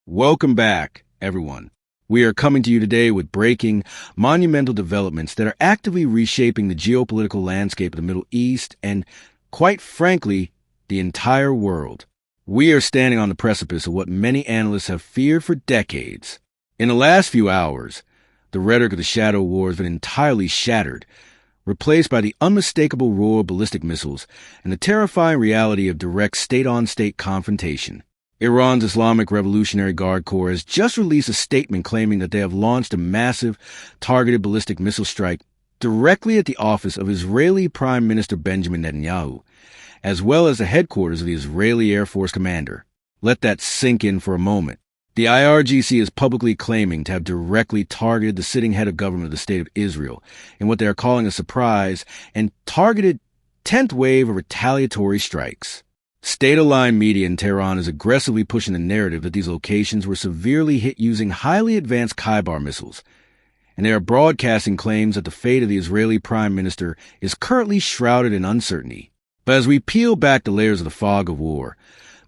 Welcome back, everyone. We are coming to you today with breaking, monumental developments that are actively reshaping the geopolitical landscape of the Middle East and, quite frankly, the entire world. We are standing on the precipice of what many analysts have feared for decades. In the last few hours, the rhetoric of the shadow war has been entirely shattered, replaced by the unmistakable roar of ballistic missiles and the terrifying reality of direct state-on-state confrontation. Iran's Islamic Revolutionary Guard Corps has just released a statement claiming that they have launched a massive, targeted ballistic missile strike directly at the office of Israeli Prime Minister Benjamin Netanyahu, as well as the headquarters of the Israeli Air Force commander. Let that sink in for a moment. The IRGC is publicly claiming to have directly targeted the sitting head of government of the State of Israel in what they are calling a surprise and targeted 10th wave of retaliatory strikes. State-aligned media in Tehran is aggressively pushing the narrative that these locations were severely hit using highly advanced Khyber missiles, and they are broadcasting claims that the fate of the Israeli Prime Minister is currently shrouded in uncertainty. But as we peel back the layers of the fog of war,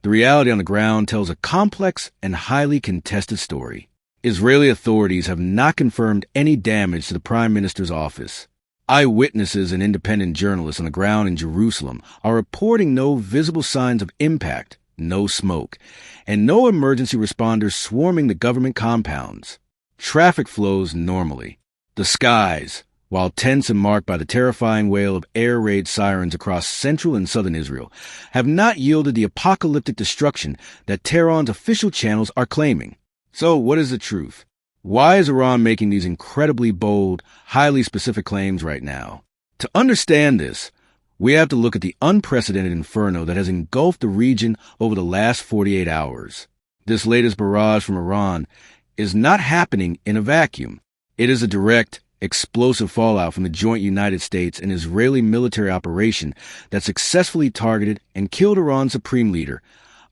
the reality on the ground tells a complex and highly contested story. Israeli authorities have not confirmed any damage to the Prime Minister's office. Eyewitnesses and independent journalists on the ground in Jerusalem are reporting no visible signs of impact, no smoke, and no emergency responders swarming the government compounds. Traffic flows normally. The skies, while tense and marked by the terrifying wail of air raid sirens across central and southern Israel, have not yielded the apocalyptic destruction that Tehran's official channels are claiming. So what is the truth? Why is Iran making these incredibly bold, highly specific claims right now? To understand this, we have to look at the unprecedented inferno that has engulfed the region over the last 48 hours. This latest barrage from Iran is not happening in a vacuum. It is a direct, explosive fallout from the joint United States and Israeli military operation that successfully targeted and killed Iran's supreme leader,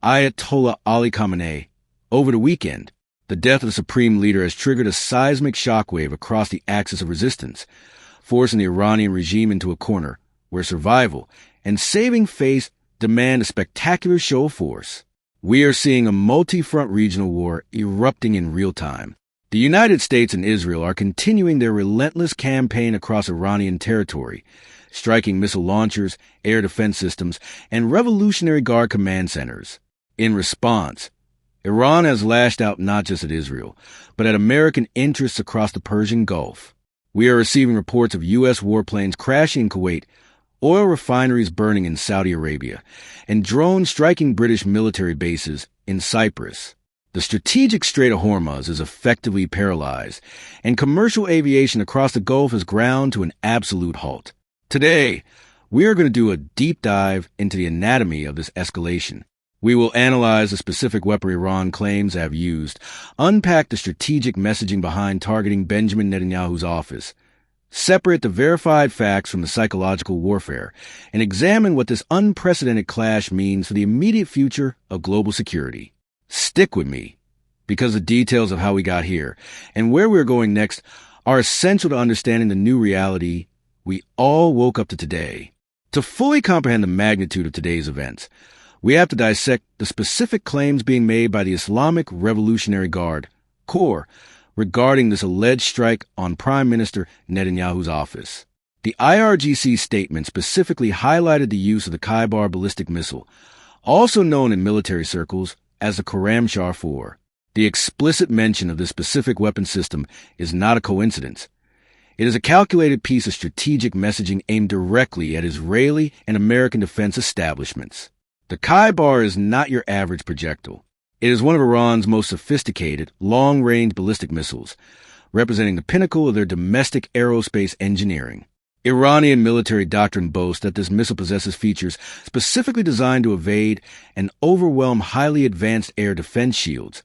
Ayatollah Ali Khamenei, over the weekend. The death of the supreme leader has triggered a seismic shockwave across the axis of resistance, forcing the Iranian regime into a corner where survival and saving face demand a spectacular show of force. We are seeing a multi-front regional war erupting in real time. The United States and Israel are continuing their relentless campaign across Iranian territory, striking missile launchers, air defense systems, and Revolutionary Guard command centers. In response, Iran has lashed out not just at Israel, but at American interests across the Persian Gulf. We are receiving reports of U.S. warplanes crashing in Kuwait, oil refineries burning in Saudi Arabia, and drones striking British military bases in Cyprus. The strategic Strait of Hormuz is effectively paralyzed, and commercial aviation across the Gulf is ground to an absolute halt. Today, we are going to do a deep dive into the anatomy of this escalation. We will analyze the specific weaponry Iran claims to have used, unpack the strategic messaging behind targeting Benjamin Netanyahu's office, separate the verified facts from the psychological warfare, and examine what this unprecedented clash means for the immediate future of global security. Stick with me, because the details of how we got here and where we're going next are essential to understanding the new reality we all woke up to today. To fully comprehend the magnitude of today's events, we have to dissect the specific claims being made by the Islamic Revolutionary Guard Corps regarding this alleged strike on Prime Minister Netanyahu's office. The IRGC statement specifically highlighted the use of the Khyber ballistic missile, also known in military circles as the Khorramshahr 4. The explicit mention of this specific weapon system is not a coincidence. It is a calculated piece of strategic messaging aimed directly at Israeli and American defense establishments. The Khyber is not your average projectile. It is one of Iran's most sophisticated, long-range ballistic missiles, representing the pinnacle of their domestic aerospace engineering. Iranian military doctrine boasts that this missile possesses features specifically designed to evade and overwhelm highly advanced air defense shields,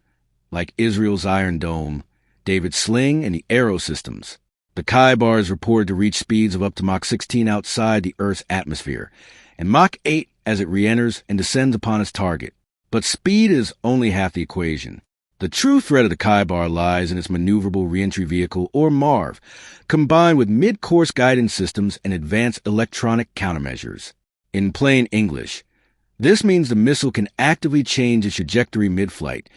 like Israel's Iron Dome, David's Sling, and the Arrow systems. The Khyber is reported to reach speeds of up to Mach 16 outside the Earth's atmosphere, and Mach 8 as it re-enters and descends upon its target. But speed is only half the equation. The true threat of the Khyber lies in its maneuverable reentry vehicle, or MARV, combined with mid-course guidance systems and advanced electronic countermeasures. In plain English, This means the missile can actively change its trajectory mid-flight,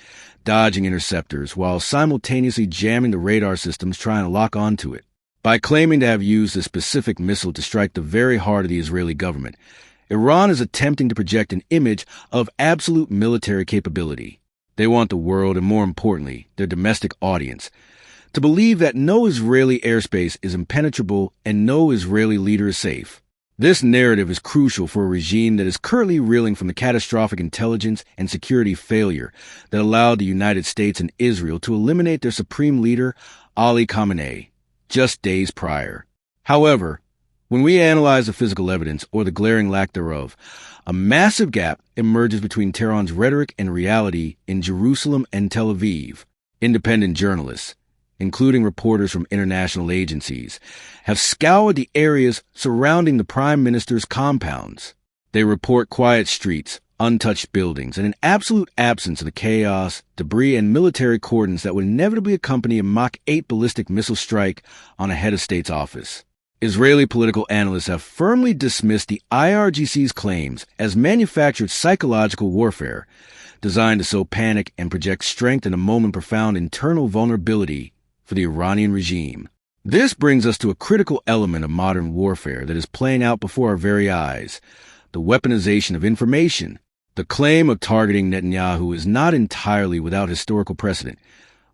dodging interceptors while simultaneously jamming the radar systems trying to lock onto it. By claiming to have used a specific missile to strike the very heart of the Israeli government, Iran is attempting to project an image of absolute military capability. They want the world, and more importantly, their domestic audience, to believe that no Israeli airspace is impenetrable and no Israeli leader is safe. This narrative is crucial for a regime that is currently reeling from the catastrophic intelligence and security failure that allowed the United States and Israel to eliminate their supreme leader, Ali Khamenei, just days prior. However, when we analyze the physical evidence, or the glaring lack thereof, a massive gap emerges between Tehran's rhetoric and reality in Jerusalem and Tel Aviv. Independent journalists, including reporters from international agencies, have scoured the areas surrounding the Prime Minister's compounds. They report quiet streets, untouched buildings, and an absolute absence of the chaos, debris, and military cordons that would inevitably accompany a Mach 8 ballistic missile strike on a head of state's office. Israeli political analysts have firmly dismissed the IRGC's claims as manufactured psychological warfare, designed to sow panic and project strength in a moment of profound internal vulnerability for the Iranian regime. This brings us to a critical element of modern warfare that is playing out before our very eyes: the weaponization of information. The claim of targeting Netanyahu is not entirely without historical precedent,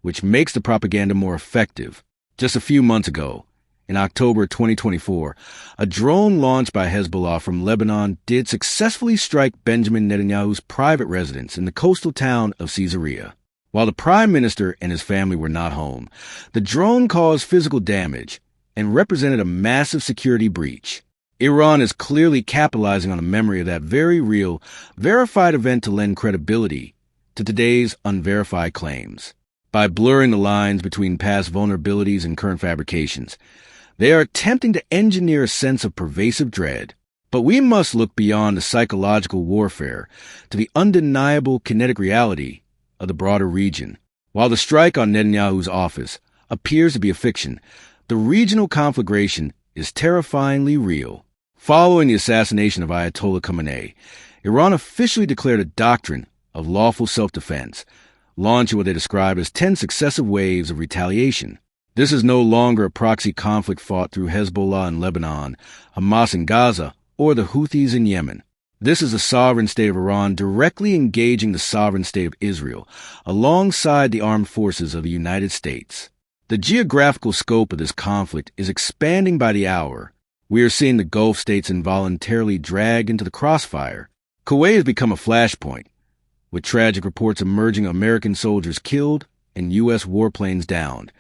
which makes the propaganda more effective. Just a few months ago, in October 2024, a drone launched by Hezbollah from Lebanon did successfully strike Benjamin Netanyahu's private residence in the coastal town of Caesarea. While the Prime Minister and his family were not home, the drone caused physical damage and represented a massive security breach. Iran is clearly capitalizing on the memory of that very real, verified event to lend credibility to today's unverified claims. By blurring the lines between past vulnerabilities and current fabrications, they are attempting to engineer a sense of pervasive dread. But we must look beyond the psychological warfare to the undeniable kinetic reality of the broader region. While the strike on Netanyahu's office appears to be a fiction, the regional conflagration is terrifyingly real. Following the assassination of Ayatollah Khamenei, Iran officially declared a doctrine of lawful self-defense, launching what they describe as 10 successive waves of retaliation. This is no longer a proxy conflict fought through Hezbollah in Lebanon, Hamas in Gaza, or the Houthis in Yemen. This is the sovereign state of Iran directly engaging the sovereign state of Israel, alongside the armed forces of the United States. The geographical scope of this conflict is expanding by the hour. We are seeing the Gulf states involuntarily dragged into the crossfire. Kuwait has become a flashpoint, with tragic reports emerging of American soldiers killed and U.S. warplanes downed.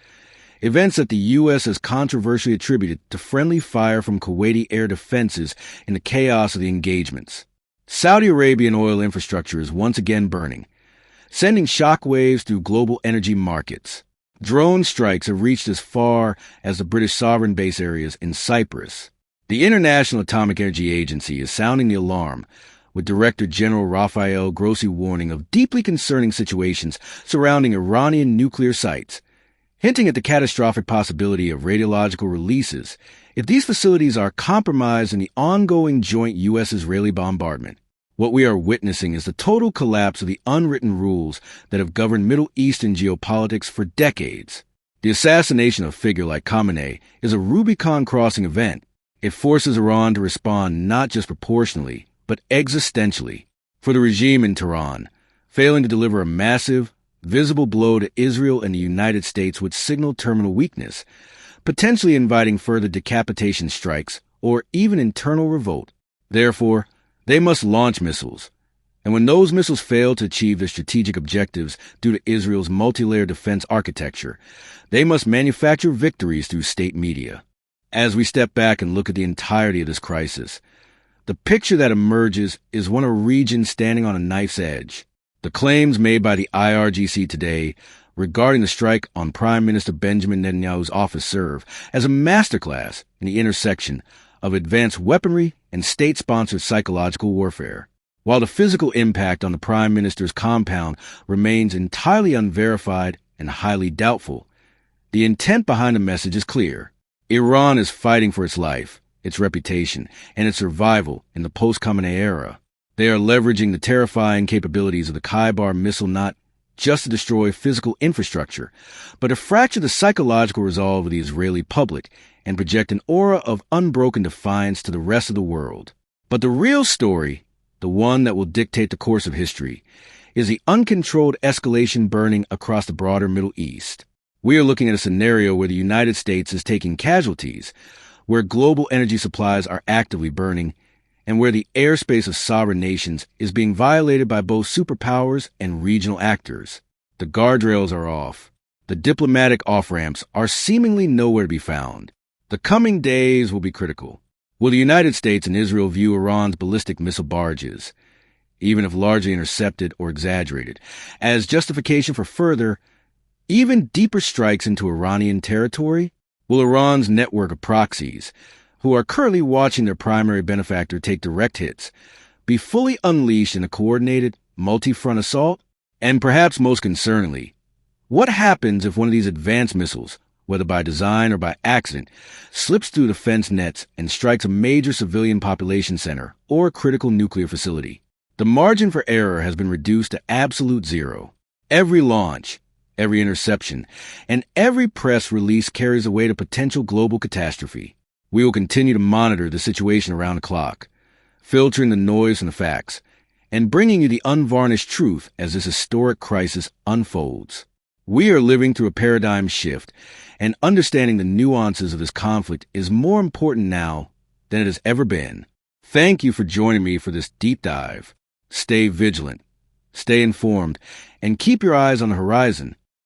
Events that the U.S. has controversially attributed to friendly fire from Kuwaiti air defenses in the chaos of the engagements. Saudi Arabian oil infrastructure is once again burning, sending shockwaves through global energy markets. Drone strikes have reached as far as the British sovereign base areas in Cyprus. The International Atomic Energy Agency is sounding the alarm, with Director General Rafael Grossi warning of deeply concerning situations surrounding Iranian nuclear sites, hinting at the catastrophic possibility of radiological releases if these facilities are compromised in the ongoing joint U.S.-Israeli bombardment. What we are witnessing is the total collapse of the unwritten rules that have governed Middle Eastern geopolitics for decades. The assassination of a figure like Khamenei is a Rubicon-crossing event. It forces Iran to respond not just proportionally, but existentially. For the regime in Tehran, failing to deliver a massive, visible blow to Israel and the United States would signal terminal weakness, potentially inviting further decapitation strikes or even internal revolt. Therefore, they must launch missiles. And when those missiles fail to achieve their strategic objectives due to Israel's multi-layer defense architecture, they must manufacture victories through state media. As we step back and look at the entirety of this crisis, the picture that emerges is one of a region standing on a knife's edge. The claims made by the IRGC today regarding the strike on Prime Minister Benjamin Netanyahu's office serve as a masterclass in the intersection of advanced weaponry and state-sponsored psychological warfare. While the physical impact on the Prime Minister's compound remains entirely unverified and highly doubtful, the intent behind the message is clear. Iran is fighting for its life, its reputation, and its survival in the post-Khamenei era. They are leveraging the terrifying capabilities of the Khyber missile not just to destroy physical infrastructure, but to fracture the psychological resolve of the Israeli public and project an aura of unbroken defiance to the rest of the world. But the real story, the one that will dictate the course of history, is the uncontrolled escalation burning across the broader Middle East. We are looking at a scenario where the United States is taking casualties, where global energy supplies are actively burning, and where the airspace of sovereign nations is being violated by both superpowers and regional actors. The guardrails are off. The diplomatic off-ramps are seemingly nowhere to be found. The coming days will be critical. Will the United States and Israel view Iran's ballistic missile barges, even if largely intercepted or exaggerated, as justification for further, even deeper strikes into Iranian territory? Will Iran's network of proxies, who are currently watching their primary benefactor take direct hits, be fully unleashed in a coordinated, multi-front assault? And perhaps most concerningly, what happens if one of these advanced missiles, whether by design or by accident, slips through defense nets and strikes a major civilian population center or a critical nuclear facility? The margin for error has been reduced to absolute zero. Every launch, every interception, and every press release carries away to potential global catastrophe. We will continue to monitor the situation around the clock, filtering the noise from the facts, and bringing you the unvarnished truth as this historic crisis unfolds. We are living through a paradigm shift, and understanding the nuances of this conflict is more important now than it has ever been. Thank you for joining me for this deep dive. Stay vigilant, stay informed, and keep your eyes on the horizon,